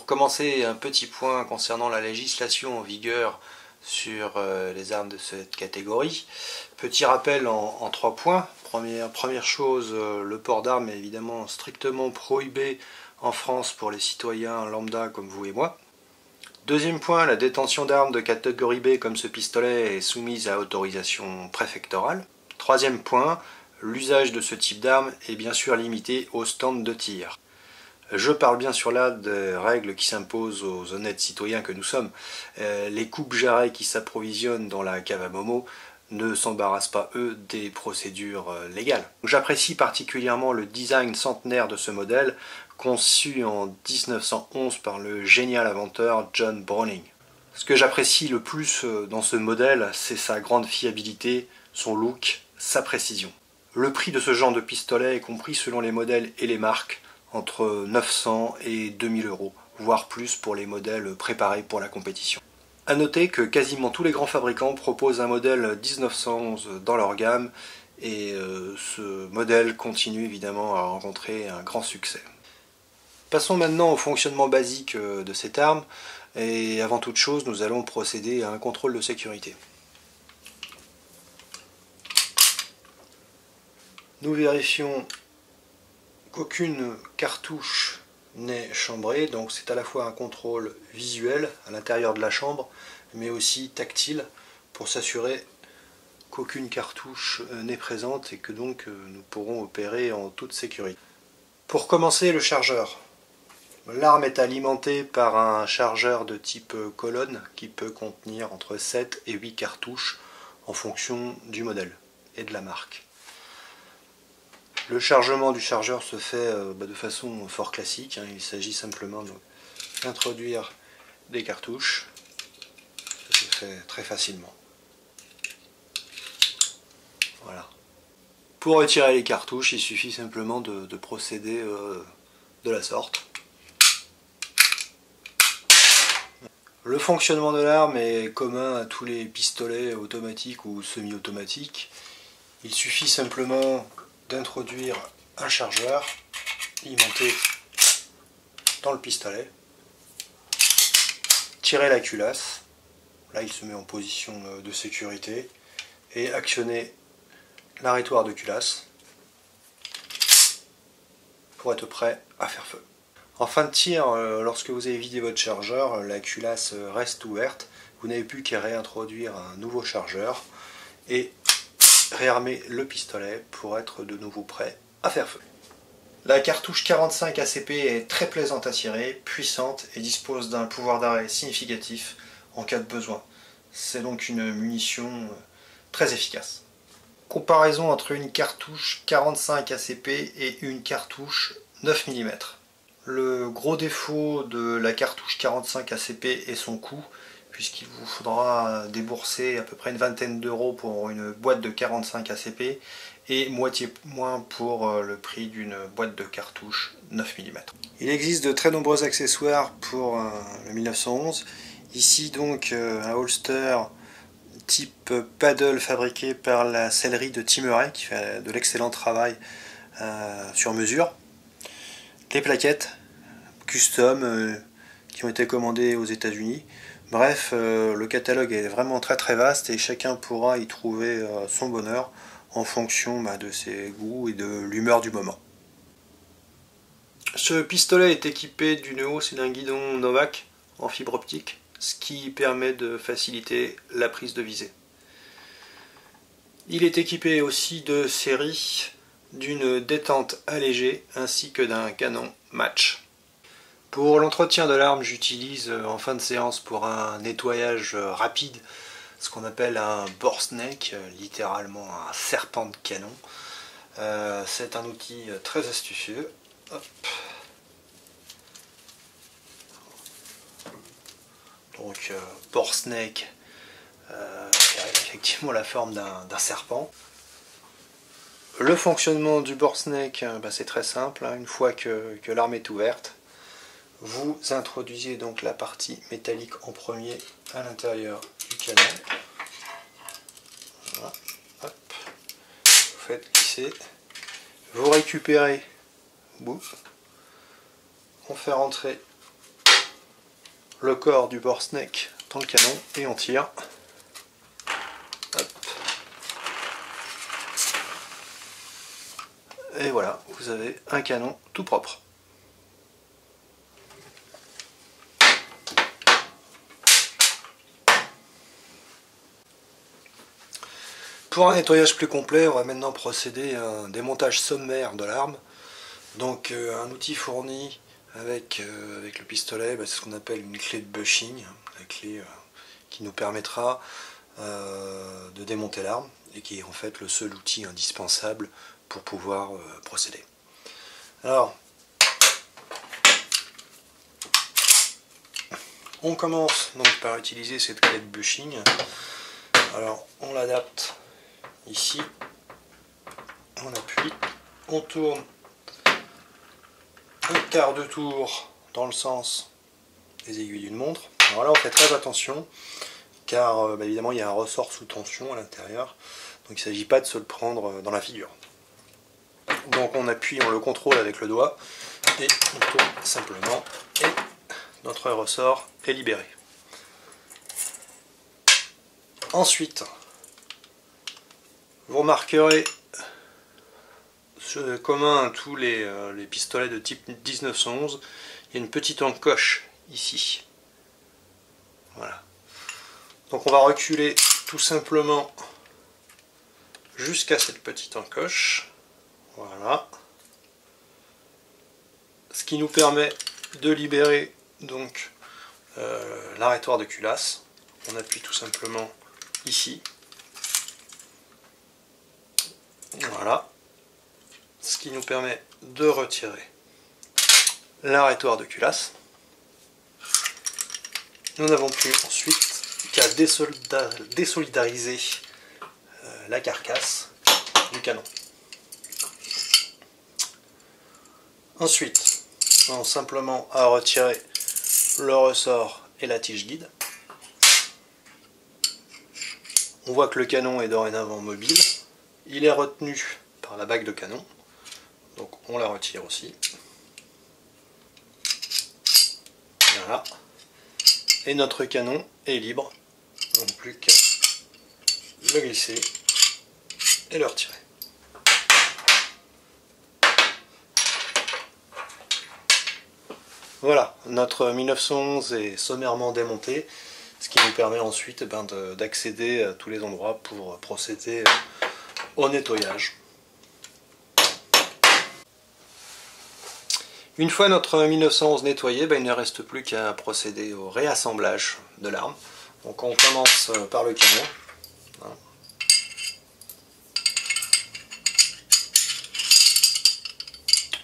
Pour commencer, un petit point concernant la législation en vigueur sur les armes de cette catégorie. Petit rappel en 3 points. Première chose, le port d'armes est évidemment strictement prohibé en France pour les citoyens lambda comme vous et moi. Deuxième point, la détention d'armes de catégorie B comme ce pistolet est soumise à autorisation préfectorale. Troisième point, l'usage de ce type d'arme est bien sûr limité au stand de tir. Je parle bien sûr là des règles qui s'imposent aux honnêtes citoyens que nous sommes. Les coupes-jarrets qui s'approvisionnent dans la cave à Momo ne s'embarrassent pas, eux, des procédures légales. J'apprécie particulièrement le design centenaire de ce modèle, conçu en 1911 par le génial inventeur John Browning. Ce que j'apprécie le plus dans ce modèle, c'est sa grande fiabilité, son look, sa précision. Le prix de ce genre de pistolet est compris selon les modèles et les marques, entre 900 et 2000 euros, voire plus pour les modèles préparés pour la compétition. A noter que quasiment tous les grands fabricants proposent un modèle 1911 dans leur gamme et ce modèle continue évidemment à rencontrer un grand succès. Passons maintenant au fonctionnement basique de cette arme et avant toute chose nous allons procéder à un contrôle de sécurité. Nous vérifions qu'aucune cartouche n'est chambrée, donc c'est à la fois un contrôle visuel à l'intérieur de la chambre, mais aussi tactile pour s'assurer qu'aucune cartouche n'est présente et que donc nous pourrons opérer en toute sécurité. Pour commencer, le chargeur. L'arme est alimentée par un chargeur de type colonne qui peut contenir entre 7 et 8 cartouches en fonction du modèle et de la marque. Le chargement du chargeur se fait de façon fort classique, il s'agit simplement d'introduire des cartouches, ça se fait très facilement. Voilà. Pour retirer les cartouches, il suffit simplement de procéder de la sorte. Le fonctionnement de l'arme est commun à tous les pistolets automatiques ou semi-automatiques. Il suffit simplement d'introduire un chargeur alimenté dans le pistolet, tirer la culasse, là il se met en position de sécurité, et actionner l'arrêtoir de culasse pour être prêt à faire feu. En fin de tir, lorsque vous avez vidé votre chargeur, la culasse reste ouverte, vous n'avez plus qu'à réintroduire un nouveau chargeur et réarmer le pistolet pour être de nouveau prêt à faire feu. La cartouche 45 ACP est très plaisante à tirer, puissante et dispose d'un pouvoir d'arrêt significatif en cas de besoin. C'est donc une munition très efficace. Comparaison entre une cartouche 45 ACP et une cartouche 9 mm. Le gros défaut de la cartouche 45 ACP est son coût, puisqu'il vous faudra débourser à peu près une vingtaine d'euros pour une boîte de 45 ACP et moitié moins pour le prix d'une boîte de cartouches 9 mm. Il existe de très nombreux accessoires pour le 1911. Ici donc un holster type paddle fabriqué par la sellerie de Timeray qui fait de l'excellent travail sur mesure. Les plaquettes custom qui ont été commandées aux États-Unis. Bref, le catalogue est vraiment très vaste et chacun pourra y trouver son bonheur en fonction de ses goûts et de l'humeur du moment. Ce pistolet est équipé d'une hausse et d'un guidon Novak en fibre optique, ce qui permet de faciliter la prise de visée. Il est équipé aussi de série d'une détente allégée ainsi que d'un canon match. Pour l'entretien de l'arme, j'utilise en fin de séance pour un nettoyage rapide ce qu'on appelle un bore snake, littéralement un serpent de canon. C'est un outil très astucieux. Hop. Donc bore snake qui a effectivement la forme d'un serpent. Le fonctionnement du bore snake, c'est très simple. Une fois que l'arme est ouverte, vous introduisez donc la partie métallique en premier à l'intérieur du canon. Voilà. Hop. Vous faites glisser. Vous récupérez. On fait rentrer le corps du bore snake dans le canon et on tire. Hop. Et voilà, vous avez un canon tout propre. Pour un nettoyage plus complet, on va maintenant procéder à un démontage sommaire de l'arme. Donc un outil fourni avec le pistolet, c'est ce qu'on appelle une clé de bushing, la clé qui nous permettra de démonter l'arme et qui est en fait le seul outil indispensable pour pouvoir procéder. Alors, on commence donc par utiliser cette clé de bushing. Alors on l'adapte ici, on appuie, on tourne un quart de tour dans le sens des aiguilles d'une montre. Alors là on fait très attention car évidemment il y a un ressort sous tension à l'intérieur, donc il ne s'agit pas de se le prendre dans la figure. Donc on appuie, on le contrôle avec le doigt et on tourne simplement et notre ressort est libéré. Ensuite, vous remarquerez commun à tous les pistolets de type 1911, il y a une petite encoche ici. Voilà. Donc on va reculer tout simplement jusqu'à cette petite encoche. Voilà. Ce qui nous permet de libérer donc l'arrêtoir de culasse. On appuie tout simplement ici. Voilà. Ce qui nous permet de retirer l'arrêtoir de culasse. Nous n'avons plus ensuite qu'à désolidariser la carcasse du canon. Ensuite, on a simplement à retirer le ressort et la tige guide. On voit que le canon est dorénavant mobile. Il est retenu par la bague de canon. Donc on la retire aussi. Voilà. Et notre canon est libre. Donc plus qu'à le glisser et le retirer. Voilà, notre 1911 est sommairement démonté, ce qui nous permet ensuite d'accéder à tous les endroits pour procéder au nettoyage. Une fois notre 1911 nettoyé, il ne reste plus qu'à procéder au réassemblage de l'arme. Donc on commence par le canon.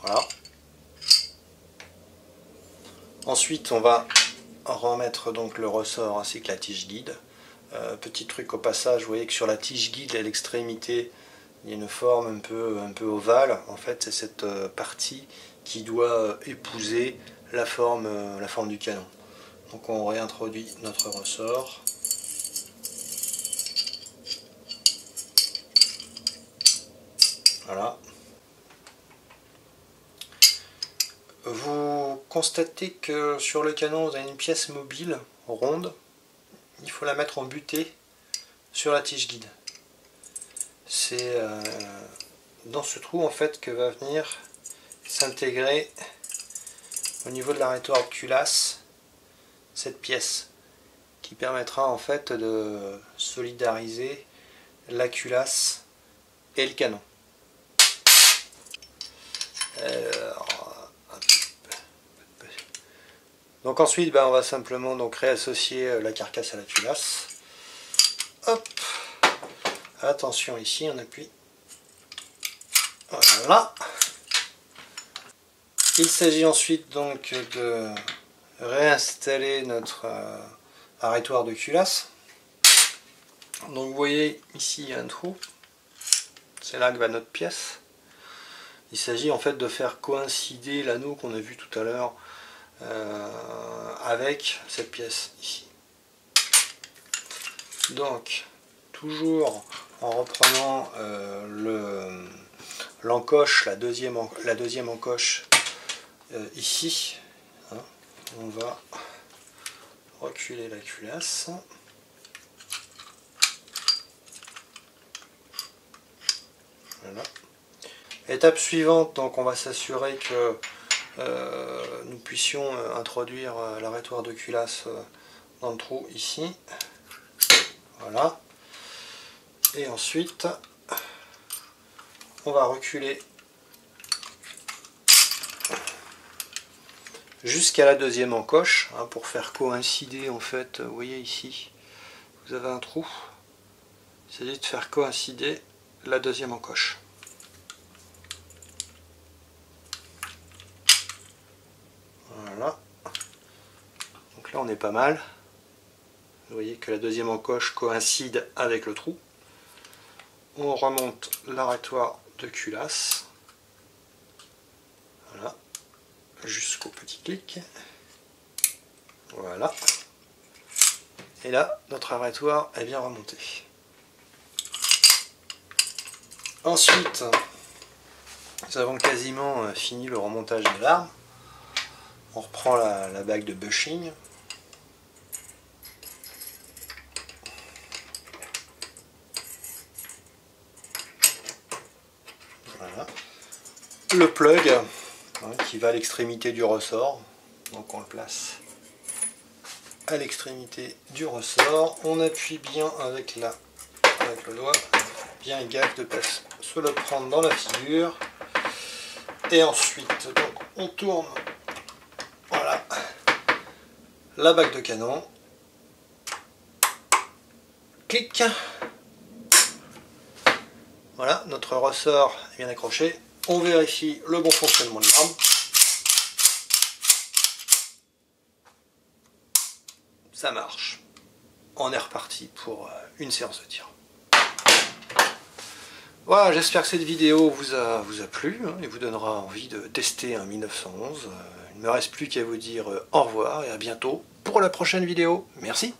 Voilà. Ensuite on va remettre donc le ressort ainsi que la tige guide. Petit truc au passage, vous voyez que sur la tige guide à l'extrémité, il y a une forme un peu ovale. En fait c'est cette partie qui doit épouser la forme du canon. Donc on réintroduit notre ressort. Voilà. Vous constatez que sur le canon vous avez une pièce mobile ronde. Il faut la mettre en butée sur la tige guide. C'est dans ce trou en fait que va venir s'intégrer au niveau de l'arrêtoir de culasse cette pièce qui permettra en fait de solidariser la culasse et le canon. Donc ensuite on va simplement réassocier la carcasse à la culasse. Hop. Attention ici, on appuie. Voilà. Il s'agit ensuite donc de réinstaller notre arrêtoir de culasse. Donc vous voyez ici il y a un trou. C'est là que va notre pièce. Il s'agit en fait de faire coïncider l'anneau qu'on a vu tout à l'heure avec cette pièce ici. Donc toujours en reprenant l'encoche, la deuxième encoche ici, hein, on va reculer la culasse. Voilà. Étape suivante, donc on va s'assurer que nous puissions introduire l'arrêtoir de culasse dans le trou ici. Voilà. Et ensuite, on va reculer jusqu'à la deuxième encoche, hein, pour faire coïncider, en fait, vous voyez ici, vous avez un trou. Essayez de faire coïncider la deuxième encoche. Voilà. Donc là on est pas mal. Vous voyez que la deuxième encoche coïncide avec le trou. On remonte l'arrêtoir de culasse. Voilà. Jusqu'au petit clic. Voilà. Et là, notre arrêtoir est bien remonté. Ensuite, nous avons quasiment fini le remontage de l'arme. On reprend la bague de bushing. Voilà. Le plug, hein, qui va à l'extrémité du ressort. Donc on le place à l'extrémité du ressort. On appuie bien avec le doigt, bien gaffe de ne pas se le prendre dans la figure. Et ensuite, donc, on tourne, voilà, la bague de canon. Clic. Voilà, notre ressort est bien accroché. On vérifie le bon fonctionnement de l'arme. Ça marche. On est reparti pour une séance de tir. Voilà, j'espère que cette vidéo vous a plu, hein, et vous donnera envie de tester un 1911. Il ne me reste plus qu'à vous dire au revoir et à bientôt pour la prochaine vidéo. Merci.